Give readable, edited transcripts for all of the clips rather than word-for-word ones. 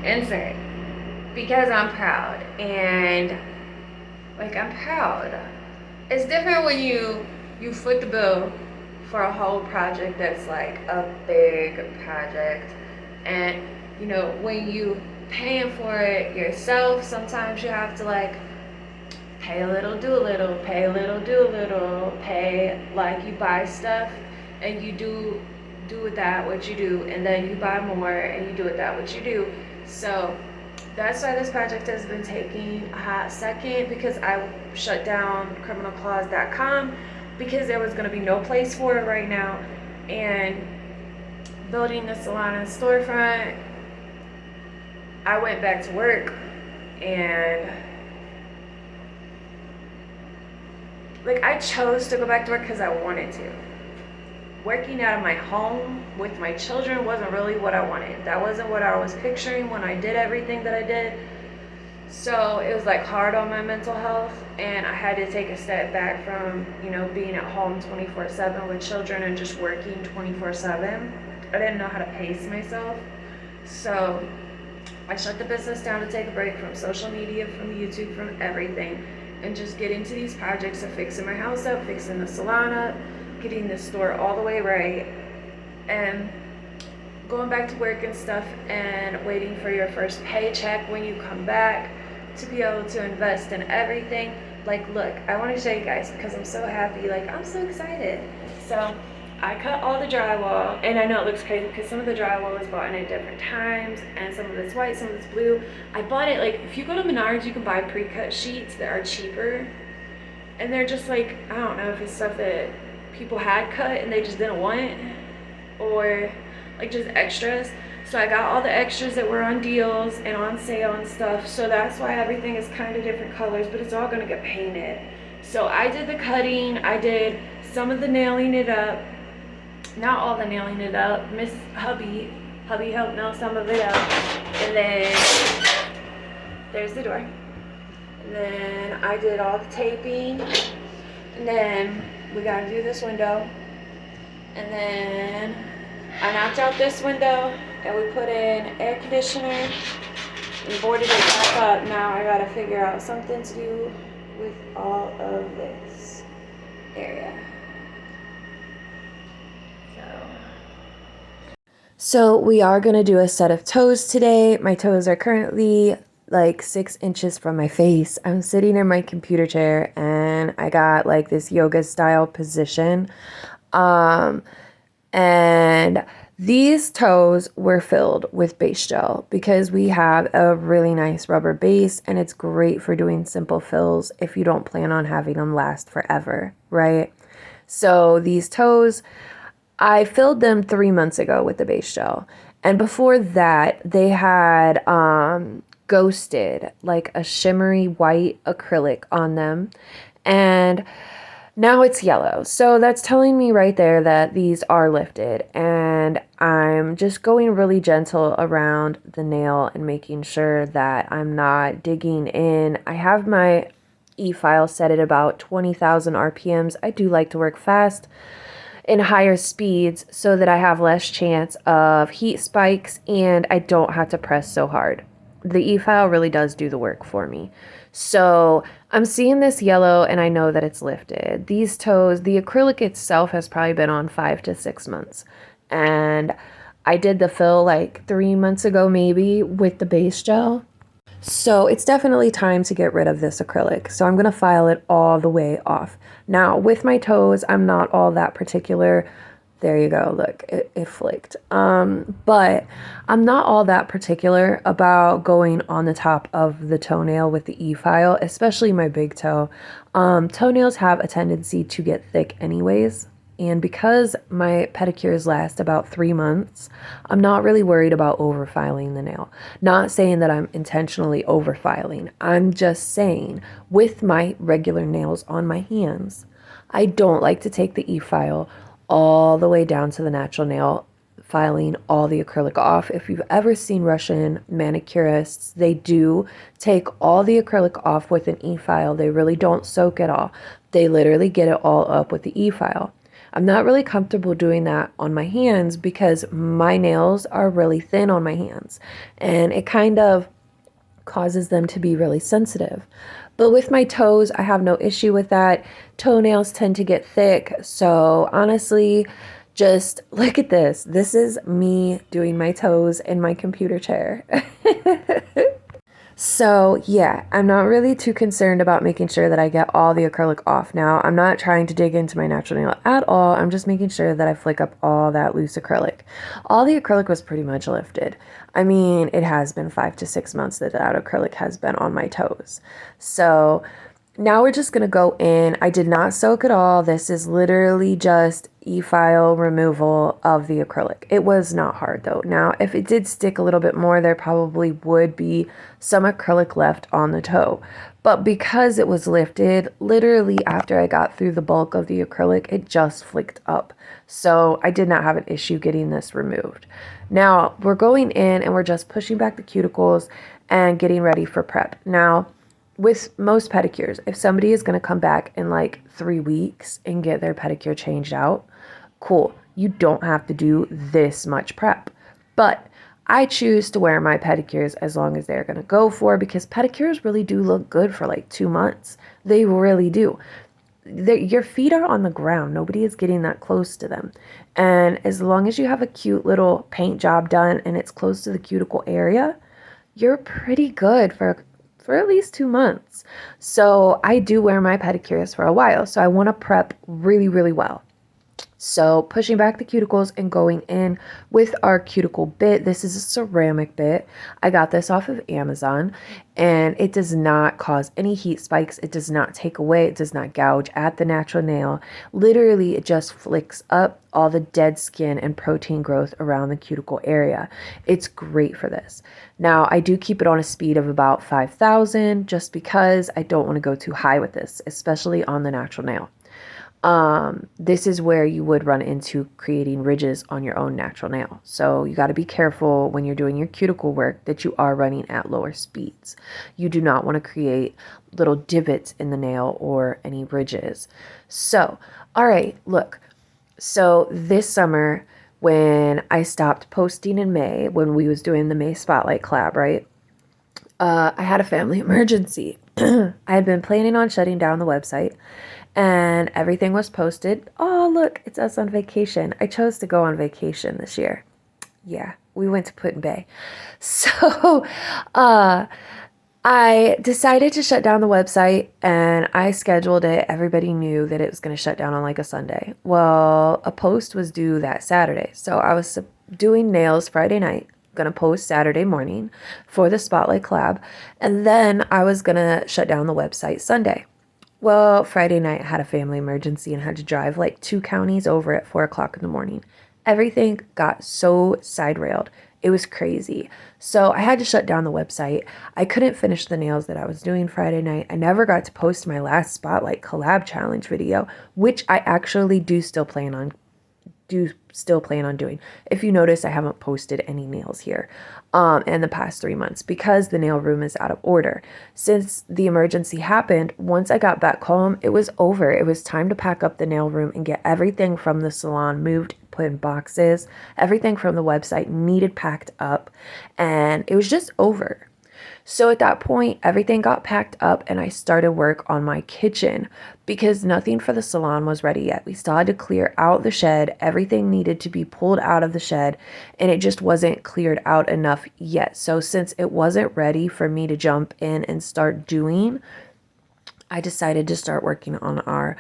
insert because I'm proud. And like, I'm proud. It's different when you foot the bill for a whole project that's like a big project, and you know, when you paying for it yourself, sometimes you have to like pay a little, do a little, pay a little, do a little, pay, like you buy stuff and you do with that what you do, and then you buy more and you do with that what you do. So that's why this project has been taking a hot second, because I shut down criminalclaws.com because there was going to be no place for it right now, and building the salon and storefront, I went back to work, and like, I chose to go back to work because I wanted to. Working out of my home with my children wasn't really what I wanted. That wasn't what I was picturing when I did everything that I did. So it was like hard on my mental health, and I had to take a step back from, you know, being at home 24/7 with children and just working 24/7. I didn't know how to pace myself. So I shut the business down to take a break from social media, from YouTube, from everything, and just get into these projects of fixing my house up, fixing the salon up, getting the store all the way right, and going back to work and stuff, and waiting for your first paycheck when you come back to be able to invest in everything. Like, look, I want to show you guys because I'm so happy. Like, I'm so excited. So I cut all the drywall, and I know it looks crazy because some of the drywall was bought in at different times, and some of it's white, some of it's blue. I bought it, like, if you go to Menards, you can buy pre-cut sheets that are cheaper, and they're just like, I don't know if it's stuff that people had cut and they just didn't want, or like just extras. So I got all the extras that were on deals and on sale and stuff. So that's why everything is kind of different colors, but it's all gonna get painted. So I did the cutting, I did some of the nailing it up, not all the nailing it up. Miss Hubby helped nail some of it up. And then there's the door. And then I did all the taping. And then we gotta do this window. And then I knocked out this window, and we put in air conditioner and boarded it back up. Now I gotta figure out something to do with all of this area. So we are going to do a set of toes today. My toes are currently like 6 inches from my face. I'm sitting in my computer chair, and I got like this yoga style position. And these toes were filled with base gel because we have a really nice rubber base, and it's great for doing simple fills if you don't plan on having them last forever, right? So these toes, I filled them 3 months ago with the base gel. And before that, they had ghosted, like a shimmery white acrylic on them. And now it's yellow. So that's telling me right there that these are lifted. And I'm just going really gentle around the nail and making sure that I'm not digging in. I have my e-file set at about 20,000 RPMs. I do like to work fast in higher speeds so that I have less chance of heat spikes and I don't have to press so hard. The e-file really does do the work for me. So I'm seeing this yellow, and I know that it's lifted. These toes, the acrylic itself has probably been on 5 to 6 months. And I did the fill like 3 months ago maybe with the base gel. So it's definitely time to get rid of this acrylic. So I'm going to file it all the way off. Now with my toes, I'm not all that particular. There you go. Look, it flicked. But I'm not all that particular about going on the top of the toenail with the e-file, especially my big toe. Toenails have a tendency to get thick anyways. And because my pedicures last about 3 months, I'm not really worried about overfiling the nail. Not saying that I'm intentionally overfiling. I'm just saying with my regular nails on my hands, I don't like to take the e-file all the way down to the natural nail, filing all the acrylic off. If you've ever seen Russian manicurists, they do take all the acrylic off with an e-file. They really don't soak it all. They literally get it all up with the e-file. I'm not really comfortable doing that on my hands because my nails are really thin on my hands, and it kind of causes them to be really sensitive. But with my toes, I have no issue with that. Toenails tend to get thick. So honestly, just look at this. This is me doing my toes in my computer chair. So yeah, I'm not really too concerned about making sure that I get all the acrylic off. Now, I'm not trying to dig into my natural nail at all. I'm just making sure that I flick up all that loose acrylic. All the acrylic was pretty much lifted. I mean, it has been 5 to 6 months that acrylic has been on my toes. So now we're just going to go in. I did not soak at all. This is literally just e-file removal of the acrylic. It was not hard though. Now, if it did stick a little bit more, there probably would be some acrylic left on the toe. But because it was lifted, literally after I got through the bulk of the acrylic, it just flicked up. So I did not have an issue getting this removed. Now, we're going in and we're just pushing back the cuticles and getting ready for prep. Now, with most pedicures, if somebody is going to come back in like 3 weeks and get their pedicure changed out, cool. You don't have to do this much prep. But I choose to wear my pedicures as long as they're going to go for, because pedicures really do look good for like 2 months. They really do. Your feet are on the ground. Nobody is getting that close to them. And as long as you have a cute little paint job done and it's close to the cuticle area, you're pretty good for at least 2 months. So I do wear my pedicures for a while. So I want to prep really, really well. So pushing back the cuticles and going in with our cuticle bit. This is a ceramic bit. I got this off of Amazon, and it does not cause any heat spikes. It does not take away. It does not gouge at the natural nail. Literally, it just flicks up all the dead skin and protein growth around the cuticle area. It's great for this. Now, I do keep it on a speed of about 5,000 just because I don't want to go too high with this, especially on the natural nail. This is where you would run into creating ridges on your own natural nail. So you got to be careful when you're doing your cuticle work that you are running at lower speeds. You do not want to create little divots in the nail or any ridges. So, all right, look. So this summer, when I stopped posting in May, when we was doing the May Spotlight collab, right? I had a family emergency. I had been planning on shutting down the website, and everything was posted. Oh, look, it's us on vacation. I chose to go on vacation this year. Yeah, we went to Put-in-Bay. So, I decided to shut down the website, and I scheduled it. Everybody knew that it was going to shut down on like a Sunday. Well, a post was due that Saturday. So I was doing nails Friday night, going to post Saturday morning for the Spotlight collab. And then I was going to shut down the website Sunday. Well, Friday night I had a family emergency and had to drive like 2 counties over at 4 o'clock in the morning. Everything got so side railed. It was crazy. So I had to shut down the website. I couldn't finish the nails that I was doing Friday night. I never got to post my last Spotlight collab challenge video, which I actually do still plan on doing. If you notice, I haven't posted any nails here in the past 3 months because the nail room is out of order. Since the emergency happened, once I got back home, it was over. It was time to pack up the nail room and get everything from the salon moved, put in boxes. Everything from the website needed packed up, and it was just over. So at that point, everything got packed up and I started work on my kitchen because nothing for the salon was ready yet. We still had to clear out the shed. Everything needed to be pulled out of the shed, and it just wasn't cleared out enough yet. So since it wasn't ready for me to jump in and start doing, I decided to start working on our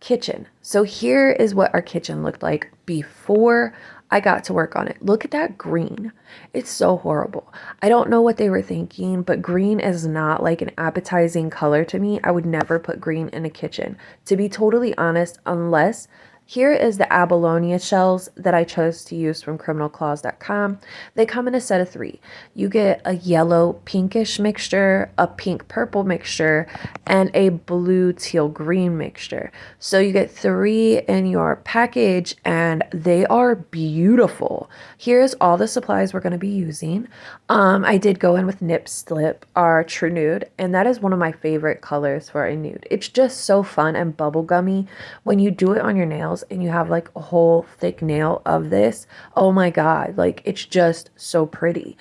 kitchen. So here is what our kitchen looked like before I got to work on it. Look at that green. It's so horrible. I don't know what they were thinking, but green is not like an appetizing color to me. I would never put green in a kitchen, to be totally honest, unless here is the Abalone shells that I chose to use from criminalclaws.com. They come in a set of 3. You get a yellow pinkish mixture, a pink purple mixture, and a blue teal green mixture. So you get 3 in your package, and they are beautiful. Here's all the supplies we're going to be using. I did go in with Nip Slip, our True Nude, and that is one of my favorite colors for a nude. It's just so fun and bubblegummy when you do it on your nails. nails and you have like a whole thick nail of this, oh my God, like it's just so pretty.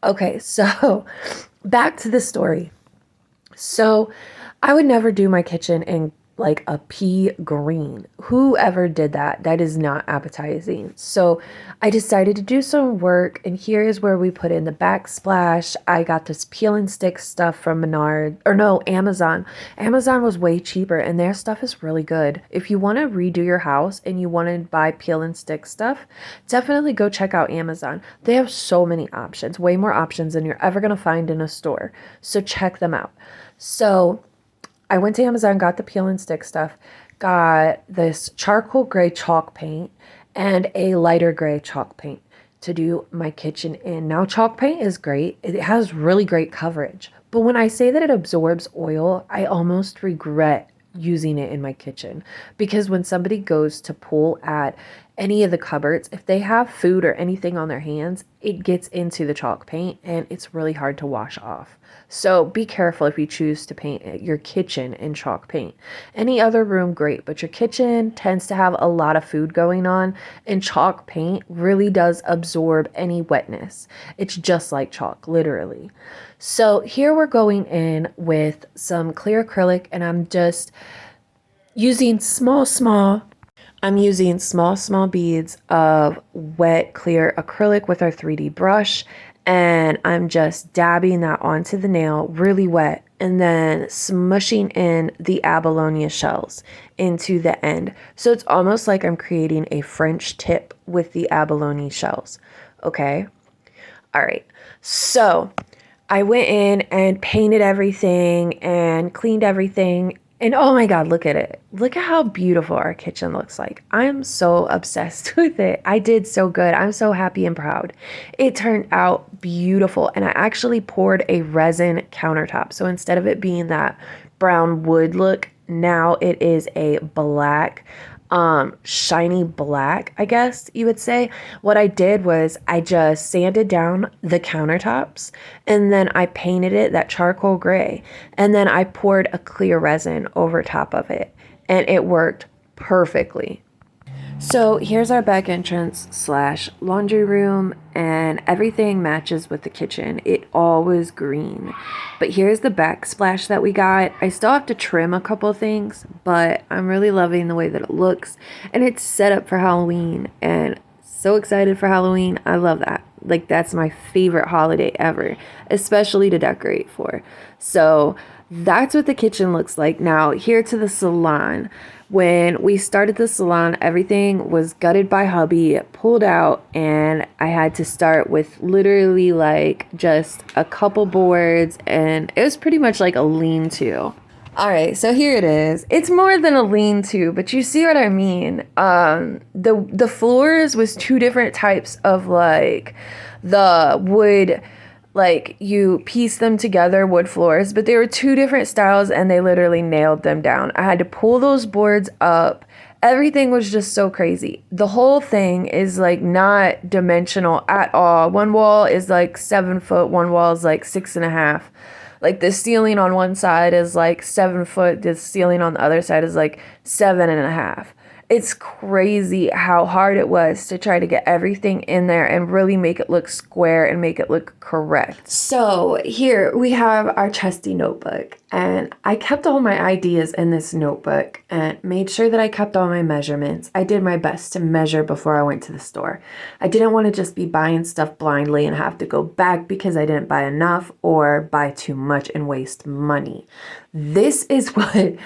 Okay, so back to the story. So I would never do my kitchen in like a pea green. Whoever did that, that is not appetizing. So I decided to do some work, and here is where we put in the backsplash. I got this peel and stick stuff from Menard, or no, Amazon. Amazon was way cheaper and their stuff is really good. If you want to redo your house and you want to buy peel and stick stuff, definitely go check out Amazon. They have so many options, way more options than you're ever going to find in a store. So check them out. So I went to Amazon, got the peel and stick stuff, got this charcoal gray chalk paint and a lighter gray chalk paint to do my kitchen in. Now, chalk paint is great. It has really great coverage. But when I say that it absorbs oil, I almost regret using it in my kitchen, because when somebody goes to pull at any of the cupboards, if they have food or anything on their hands, it gets into the chalk paint and it's really hard to wash off. So be careful if you choose to paint your kitchen in chalk paint. Any other room, great, but your kitchen tends to have a lot of food going on, and chalk paint really does absorb any wetness. It's just like chalk, literally. So here we're going in with some clear acrylic, and I'm just using small beads of wet clear acrylic with our 3D brush, and I'm just dabbing that onto the nail really wet and then smushing in the Abalone shells into the end. So it's almost like I'm creating a French tip with the Abalone shells. Okay. All right. So I went in and painted everything and cleaned everything. And oh my God, look at it. Look at how beautiful our kitchen looks like. I'm so obsessed with it. I did so good. I'm so happy and proud. It turned out beautiful. And I actually poured a resin countertop. So instead of it being that brown wood look, now it is a black, shiny black, I guess you would say. What I did was I just sanded down the countertops and then I painted it that charcoal gray, and then I poured a clear resin over top of it, and it worked perfectly. So here's our back entrance slash laundry room, and everything matches with the kitchen. It all was green. But here's the backsplash that we got. I still have to trim a couple of things, but I'm really loving the way that it looks. And it's set up for Halloween, and so excited for Halloween. I love that. Like, that's my favorite holiday ever, especially to decorate for. So that's what the kitchen looks like. Now, here to the salon. When we started the salon, everything was gutted by hubby, pulled out, and I had to start with literally like just a couple boards, and it was pretty much like a lean-to. All right, so here it is. It's more than a lean-to, but you see what I mean. The floors was two different types of like the wood, like you piece them together, wood floors, but they were two different styles and they literally nailed them down. I had to pull those boards up. Everything was just so crazy. The whole thing is like not dimensional at all. One wall is like 7 foot, one wall is like 6.5. Like the ceiling on one side is like 7 foot, the ceiling on the other side is like 7.5. It's crazy how hard it was to try to get everything in there and really make it look square and make it look correct. So here we have our trusty notebook, and I kept all my ideas in this notebook and made sure that I kept all my measurements. I did my best to measure before I went to the store. I didn't want to just be buying stuff blindly and have to go back because I didn't buy enough or buy too much and waste money. This is what it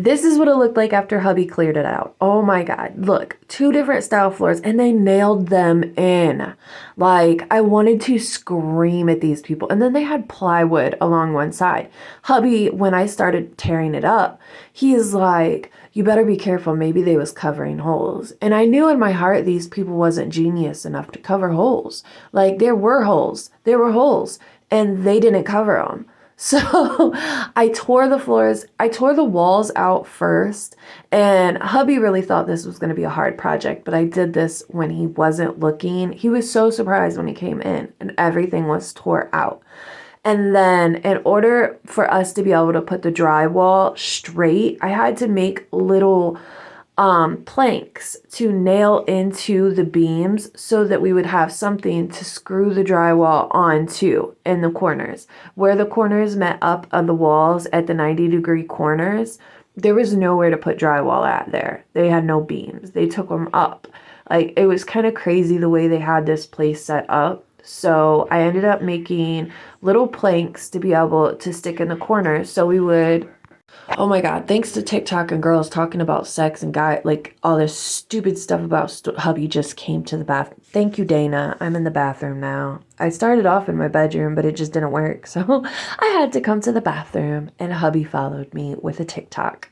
looked like after hubby cleared it out. Oh my God, look, 2 different style floors, and they nailed them in. Like, I wanted to scream at these people. And then they had plywood along one side. Hubby, when I started tearing it up, he is like, you better be careful, maybe they was covering holes. And I knew in my heart these people wasn't genius enough to cover holes. Like, there were holes, and they didn't cover them. So I tore the walls out first, and hubby really thought this was going to be a hard project, but I did this when he wasn't looking. He was so surprised when he came in and everything was tore out. And then in order for us to be able to put the drywall straight, I had to make little planks to nail into the beams so that we would have something to screw the drywall onto in the corners. Where the corners met up on the walls at the 90-degree corners, there was nowhere to put drywall at there. They had no beams. They took them up. Like, it was kind of crazy the way they had this place set up. So I ended up making little planks to be able to stick in the corners so we would. Oh my God, thanks to TikTok and girls talking about sex and guy, like all this stupid stuff about hubby just came to the bathroom. Thank you, Dana. I'm in the bathroom now. I started off in my bedroom, but it just didn't work. So I had to come to the bathroom and hubby followed me with a TikTok.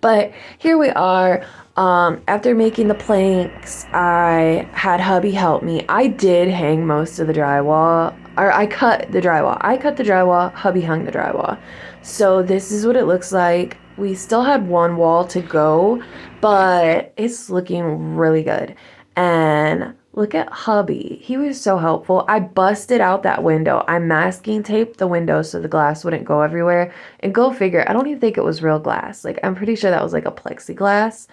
But here we are. After making the planks, I had hubby help me. I did hang most of the drywall, or I cut the drywall. I cut the drywall, hubby hung the drywall. So this is what it looks like. We still had one wall to go, but it's looking really good. And look at hubby. He was so helpful. I busted out that window. I masking taped the window so the glass wouldn't go everywhere. And go figure, I don't even think it was real glass. Like, I'm pretty sure that was like a plexiglass.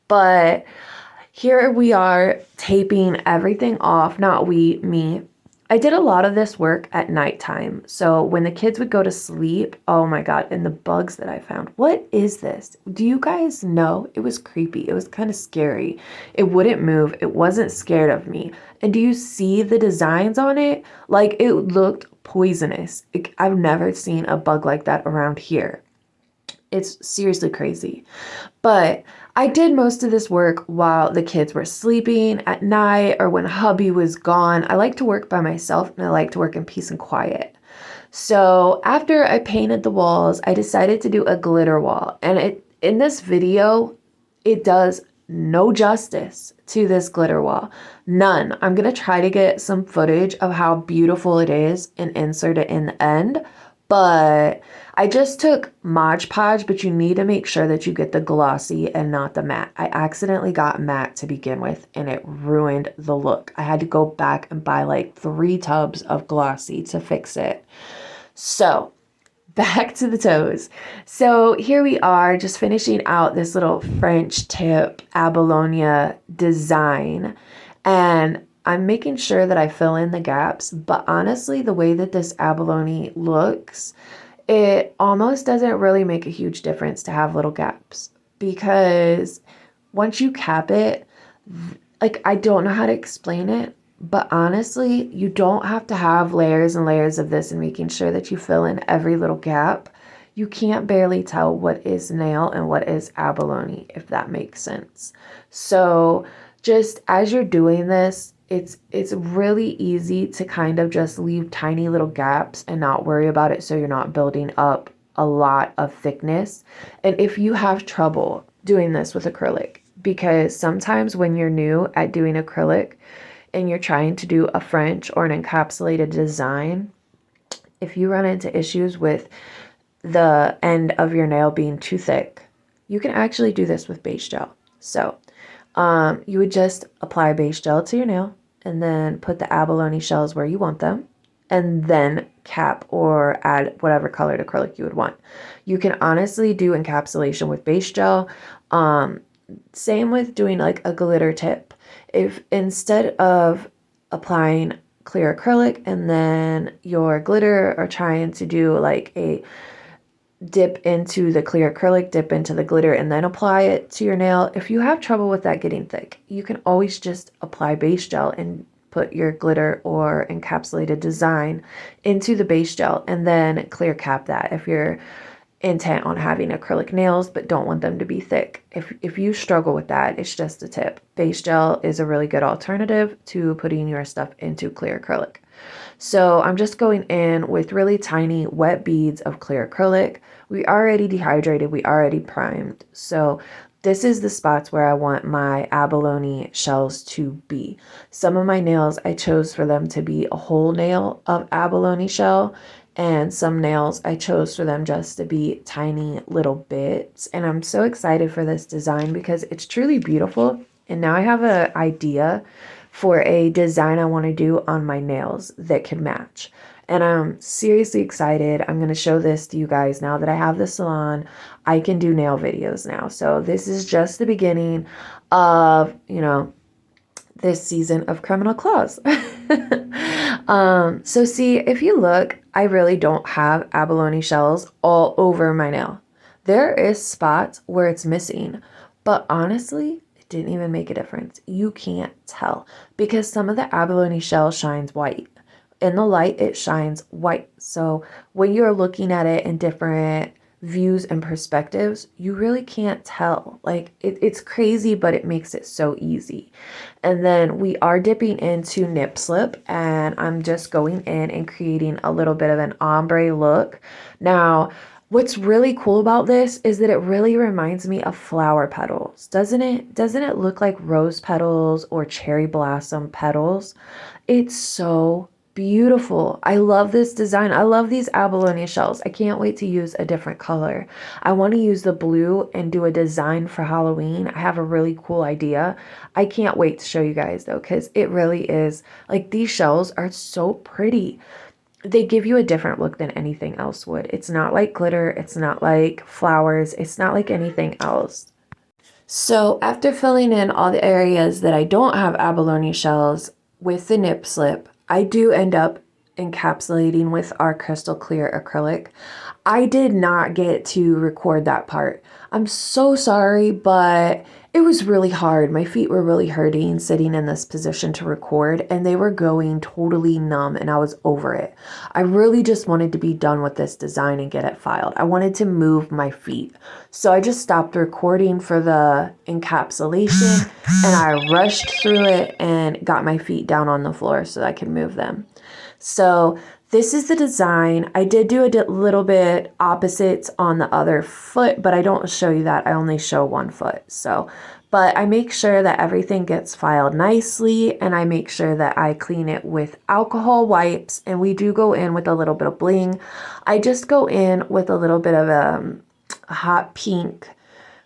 But here we are taping everything off. Not we, me. I did a lot of this work at nighttime. So when the kids would go to sleep, oh my God, and the bugs that I found. What is this? Do you guys know? It was creepy. It was kind of scary. It wouldn't move. It wasn't scared of me. And do you see the designs on it? Like, it looked poisonous. I've never seen a bug like that around here. It's seriously crazy. But I did most of this work while the kids were sleeping at night or when hubby was gone. I like to work by myself and I like to work in peace and quiet. So after I painted the walls, I decided to do a glitter wall. And in this video, it does no justice to this glitter wall. None. I'm going to try to get some footage of how beautiful it is and insert it in the end. But I just took Mod Podge, but you need to make sure that you get the glossy and not the matte. I accidentally got matte to begin with, and it ruined the look. I had to go back and buy like 3 tubs of glossy to fix it. So back to the toes. So here we are just finishing out this little French tip Abalone design. And I'm making sure that I fill in the gaps, but honestly, the way that this abalone looks, it almost doesn't really make a huge difference to have little gaps because once you cap it, like, I don't know how to explain it, but honestly, you don't have to have layers and layers of this and making sure that you fill in every little gap. You can't barely tell what is nail and what is abalone, if that makes sense. So just as you're doing this, it's really easy to kind of just leave tiny little gaps and not worry about it so you're not building up a lot of thickness. And if you have trouble doing this with acrylic, because sometimes when you're new at doing acrylic and you're trying to do a French or an encapsulated design, if you run into issues with the end of your nail being too thick, you can actually do this with base gel. So you would just apply base gel to your nail and then put the abalone shells where you want them and then cap or add whatever colored acrylic you would want. You can honestly do encapsulation with base gel. Same with doing like a glitter tip. If instead of applying clear acrylic and then your glitter or trying to do like a dip into the clear acrylic, dip into the glitter, and then apply it to your nail. If you have trouble with that getting thick, you can always just apply base gel and put your glitter or encapsulated design into the base gel and then clear cap that if you're intent on having acrylic nails but don't want them to be thick. If you struggle with that, it's just a tip. Base gel is a really good alternative to putting your stuff into clear acrylic. So I'm just going in with really tiny wet beads of clear acrylic. We already dehydrated, we already primed. So this is the spots where I want my abalone shells to be. Some of my nails, I chose for them to be a whole nail of abalone shell, and some nails I chose for them just to be tiny little bits. And I'm so excited for this design because it's truly beautiful. And now I have an idea for a design I want to do on my nails that can match. And I'm seriously excited. I'm going to show this to you guys now that I have the salon. I can do nail videos now. So this is just the beginning of, this season of Criminal Claws. So see, if you look, I really don't have abalone shells all over my nail. There is spots where it's missing, but honestly, it didn't even make a difference. You can't tell because some of the abalone shell shines white. In the light, it shines white. So when you're looking at it in different views and perspectives, you really can't tell. Like it's crazy, but it makes it so easy. And then we are dipping into nip slip, and I'm just going in and creating a little bit of an ombre look. Now, what's really cool about this is that it really reminds me of flower petals, doesn't it? Doesn't it look like rose petals or cherry blossom petals? It's so beautiful. I love this design. I love these abalone shells. I can't wait to use a different color. I want to use the blue and do a design for Halloween. I have a really cool idea. I can't wait to show you guys though, because it really is like these shells are so pretty. They give you a different look than anything else would. It's not like glitter. It's not like flowers. It's not like anything else. So after filling in all the areas that I don't have abalone shells with the nip slip, I do end up encapsulating with our crystal clear acrylic. I did not get to record that part. I'm so sorry, but it was really hard. My feet were really hurting sitting in this position to record, and they were going totally numb, and I was over it. I really just wanted to be done with this design and get it filed. I wanted to move my feet. So I just stopped recording for the encapsulation, and I rushed through it and got my feet down on the floor so I could move them. So this is the design. I did do a little bit opposites on the other foot, but I don't show you that. I only show one foot. But I make sure that everything gets filed nicely, and I make sure that I clean it with alcohol wipes, and we do go in with a little bit of bling. I just go in with a little bit of a hot pink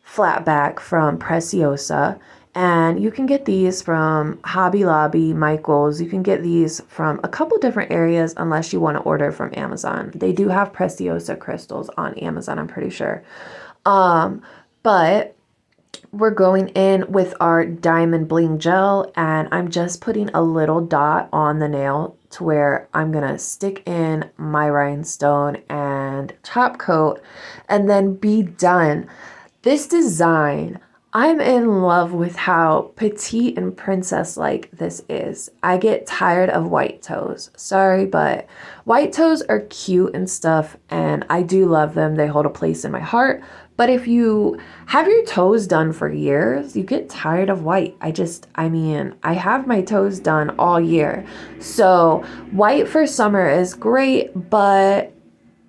flat back from Preciosa. And you can get these from Hobby Lobby, Michael's. You can get these from a couple different areas unless you want to order from Amazon. They do have Preciosa crystals on Amazon, I'm pretty sure. But we're going in with our diamond bling gel, and I'm just putting a little dot on the nail to where I'm going to stick in my rhinestone and top coat and then be done. This design, I'm in love with how petite and princess-like this is. I get tired of white toes. Sorry, but white toes are cute and stuff, and I do love them. They hold a place in my heart. But if you have your toes done for years, you get tired of white. I have my toes done all year. So white for summer is great, but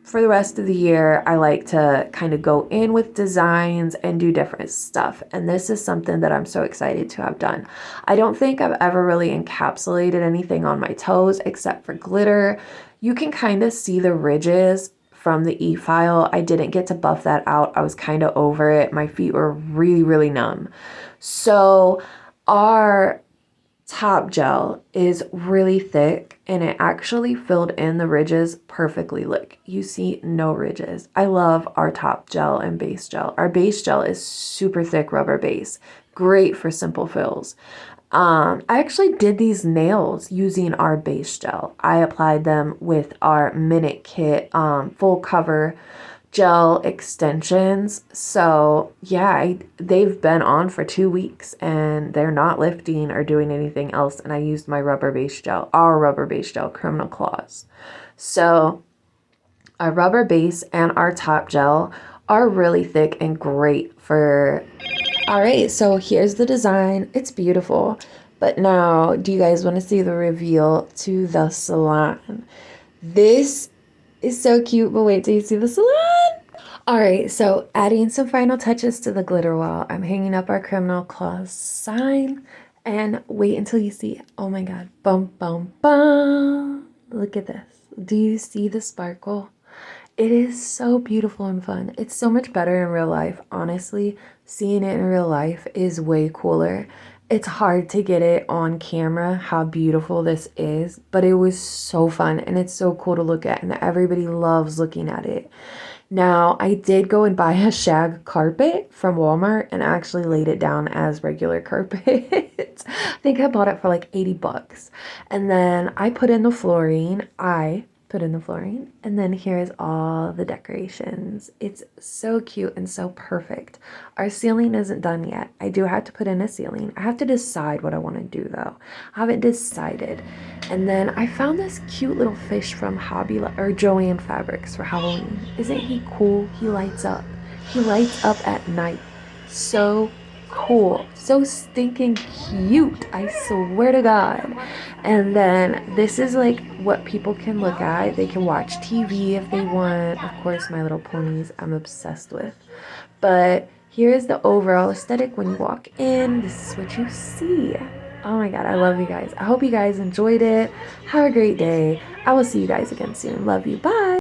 for the rest of the year, I like to kind of go in with designs and do different stuff. And this is something that I'm so excited to have done. I don't think I've ever really encapsulated anything on my toes except for glitter. You can kind of see the ridges from the e-file. I didn't get to buff that out. I was kind of over it. My feet were really, really numb. So our top gel is really thick, and it actually filled in the ridges perfectly. Look, you see no ridges. I love our top gel and base gel. Our base gel is super thick rubber base, great for simple fills. I actually did these nails using our base gel. I applied them with our Minute Kit full cover gel extensions. So yeah, they've been on for 2 weeks and they're not lifting or doing anything else. And I used my rubber base gel, our rubber base gel, Criminal Claws. So our rubber base and our top gel are really thick and great for... All right, so here's the design. It's beautiful. But now, do you guys want to see the reveal to the salon? This is so cute, but wait till you see the salon. All right, so adding some final touches to the glitter wall. I'm hanging up our Criminal Claws sign, and wait until you see it. Oh my God, bum, bum, bum. Look at this. Do you see the sparkle? It is so beautiful and fun. It's so much better in real life. Honestly, seeing it in real life is way cooler. It's hard to get it on camera how beautiful this is, but it was so fun and it's so cool to look at and everybody loves looking at it. Now, I did go and buy a shag carpet from Walmart and actually laid it down as regular carpet. I think I bought it for like 80 bucks. And then I put in the flooring. And then here's all the decorations. It's so cute and so perfect. Our ceiling isn't done yet. I do have to put in a ceiling. I have to decide what I want to do though. I haven't decided. And then I found this cute little fish from Joann Fabrics for Halloween. Isn't he cool? He lights up. He lights up at night. So cool. So stinking cute. I swear to God. And then this is like what people can look at. They can watch TV if they want. Of course, My Little Ponies I'm obsessed with. But here is the overall aesthetic when you walk in. This is what you see. Oh my God, I love you guys. I hope you guys enjoyed it. Have a great day. I will see you guys again soon. Love you. Bye.